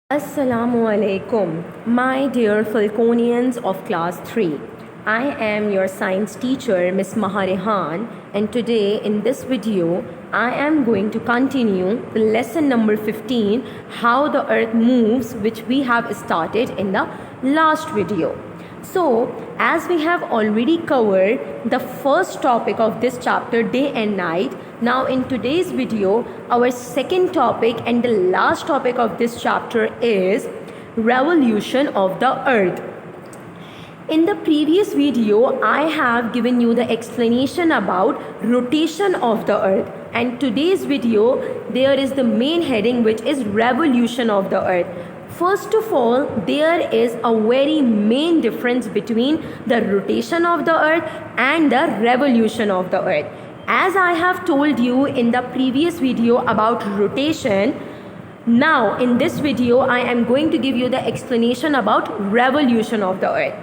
Assalamu alaikum, my dear Falconians of class 3. I am your science teacher, Miss Maharehan, and today in this video, I am going to continue the lesson number 15, how the earth moves, which we have started in the last video. So, as we have already covered the first topic of this chapter, day and night, now in today's video, our second topic and the last topic of this chapter is revolution of the earth. In the previous video, I have given you the explanation about rotation of the earth, and today's video, there is the main heading, which is revolution of the earth. First of all, there is a very main difference between the rotation of the earth and the revolution of the earth. As I have told you in the previous video about rotation, now in this video I am going to give you the explanation about revolution of the earth.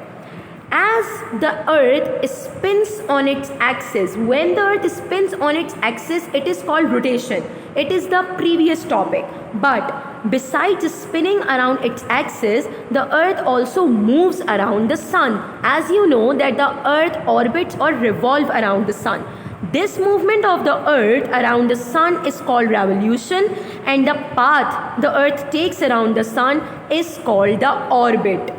As the earth spins on its axis, when the earth spins on its axis, it is called rotation. It is the previous topic. But besides spinning around its axis, the earth also moves around the sun. As you know that the earth orbits or revolves around the sun. This movement of the earth around the sun is called revolution, and the path the earth takes around the sun is called the orbit.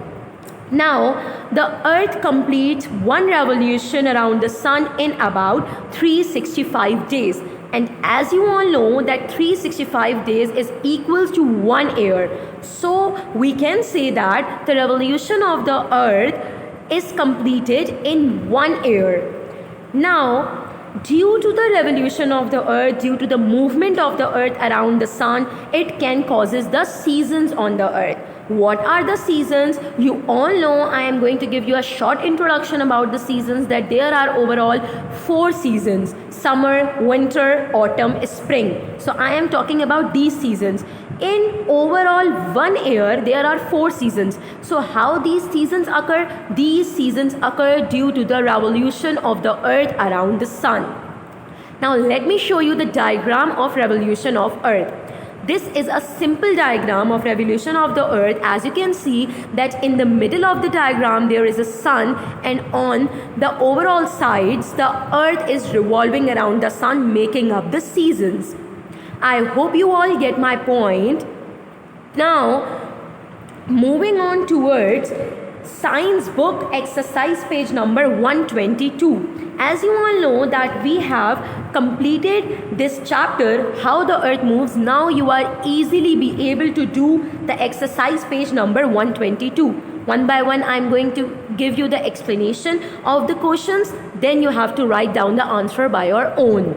Now, the earth completes one revolution around the sun in about 365 days. And as you all know that 365 days is equals to 1 year. So, we can say that the revolution of the earth is completed in 1 year. Now, due to the revolution of the earth, due to the movement of the earth around the sun, it can causes the seasons on the earth. What are the seasons? You all know I am going to give you a short introduction about the seasons, that there are overall 4 seasons: summer, winter, autumn, spring. So I am talking about these seasons. In overall 1 year, there are 4 seasons. So how these seasons occur? These seasons occur due to the revolution of the earth around the sun. Now let me show you the diagram of revolution of earth. This is a simple diagram of revolution of the earth. As you can see that in the middle of the diagram there is a sun, and on the overall sides the earth is revolving around the sun, making up the seasons. I hope you all get my point. Now, moving on towards science book exercise page number 122. As you all know that we have completed this chapter, how the earth moves. Now you are easily be able to do the exercise page number 122. One by one I am going to give you the explanation of the questions, then you have to write down the answer by your own.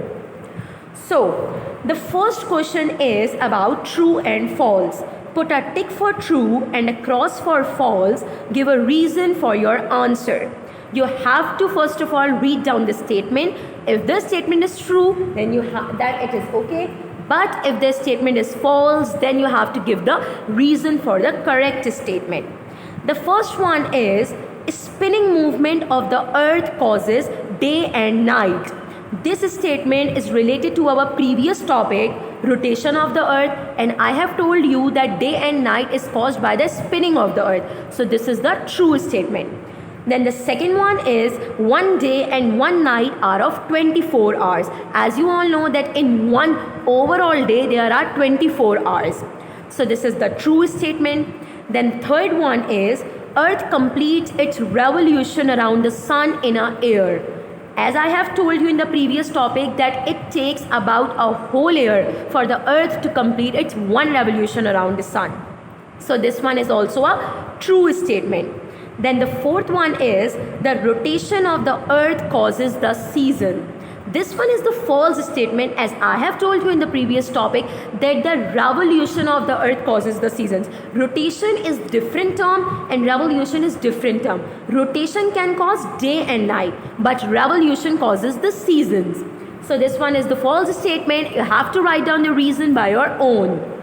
So, the first question is about true and false. Put a tick for true and a cross for false. Give a reason for your answer. You have to first of all read down the statement. If the statement is true, then you have that it is okay. But if the statement is false, then you have to give the reason for the correct statement. The first one is spinning movement of the earth causes day and night. This statement is related to our previous topic, rotation of the earth, and I have told you that day and night is caused by the spinning of the earth. So this is the true statement. Then the second one is one day and one night are of 24 hours. As you all know that in one overall day there are 24 hours. So this is the true statement. Then third one is earth completes its revolution around the sun in a year. As I have told you in the previous topic that it takes about a whole year for the earth to complete its one revolution around the sun. So this one is also a true statement. Then the fourth one is the rotation of the earth causes the season. This one is the false statement, as I have told you in the previous topic that the revolution of the earth causes the seasons. Rotation is different term and revolution is different term. Rotation can cause day and night, but revolution causes the seasons. So this one is the false statement. You have to write down the reason by your own.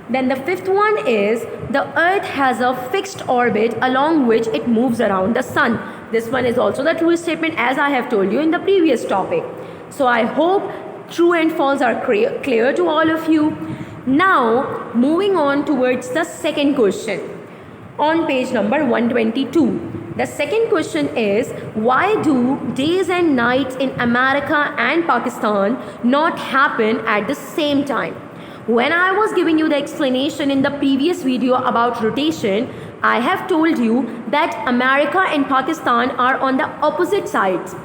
Then the fifth one is the earth has a fixed orbit along which it moves around the sun. This one is also the true statement, as I have told you in the previous topic. So I hope true and false are clear to all of you. Now, moving on towards the second question on page number 122. The second question is, why do days and nights in America and Pakistan not happen at the same time? When I was giving you the explanation in the previous video about rotation, I have told you that America and Pakistan are on the opposite sides.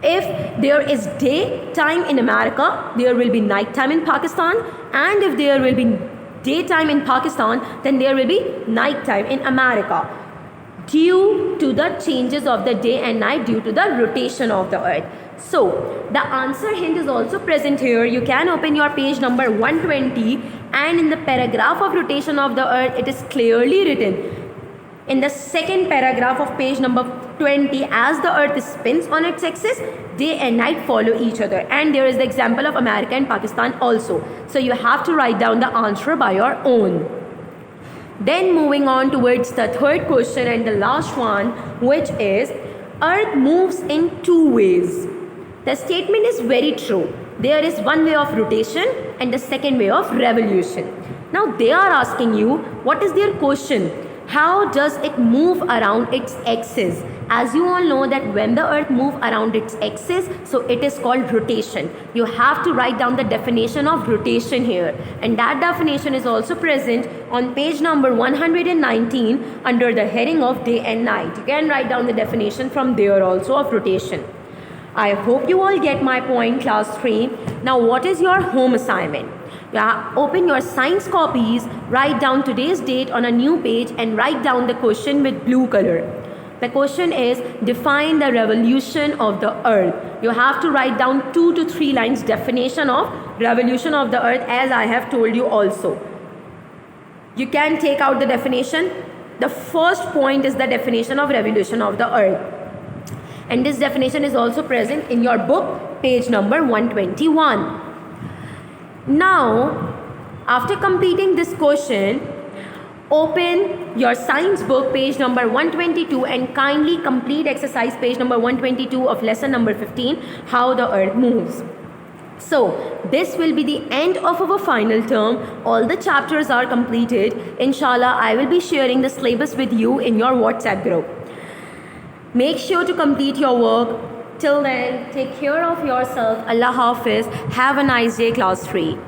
If there is daytime in America, there will be nighttime in Pakistan, and if there will be daytime in Pakistan, then there will be nighttime in America, due to the changes of the day and night due to the rotation of the earth. So the answer hint is also present here. You can open your page number 120, and in the paragraph of rotation of the earth, it is clearly written in the second paragraph of page number 20, as the earth spins on its axis, day and night follow each other. And there is the example of America and Pakistan also. So you have to write down the answer by your own. Then moving on towards the third question and the last one, which is, earth moves in two ways. The statement is very true. There is one way of rotation and the second way of revolution. Now they are asking you, what is their question? How does it move around its axis? As you all know that when the earth moves around its axis, so it is called rotation. You have to write down the definition of rotation here, and that definition is also present on page number 119 under the heading of day and night. You can write down the definition from there also of rotation. I hope you all get my point, class 3. Now what is your home assignment? Open your science copies, write down today's date on a new page and write down the question with blue color. The question is, define the revolution of the earth. You have to write down 2 to 3 lines definition of revolution of the earth, as I have told you also. You can take out the definition. The first point is the definition of revolution of the earth. And this definition is also present in your book, page number 121. Now, after completing this question, open your science book, page number 122, and kindly complete exercise page number 122 of lesson number 15, how the earth moves. So, this will be the end of our final term. All the chapters are completed. Inshallah, I will be sharing the syllabus with you in your WhatsApp group. Make sure to complete your work. Till then, take care of yourself. Allah Hafiz. Have a nice day, class 3.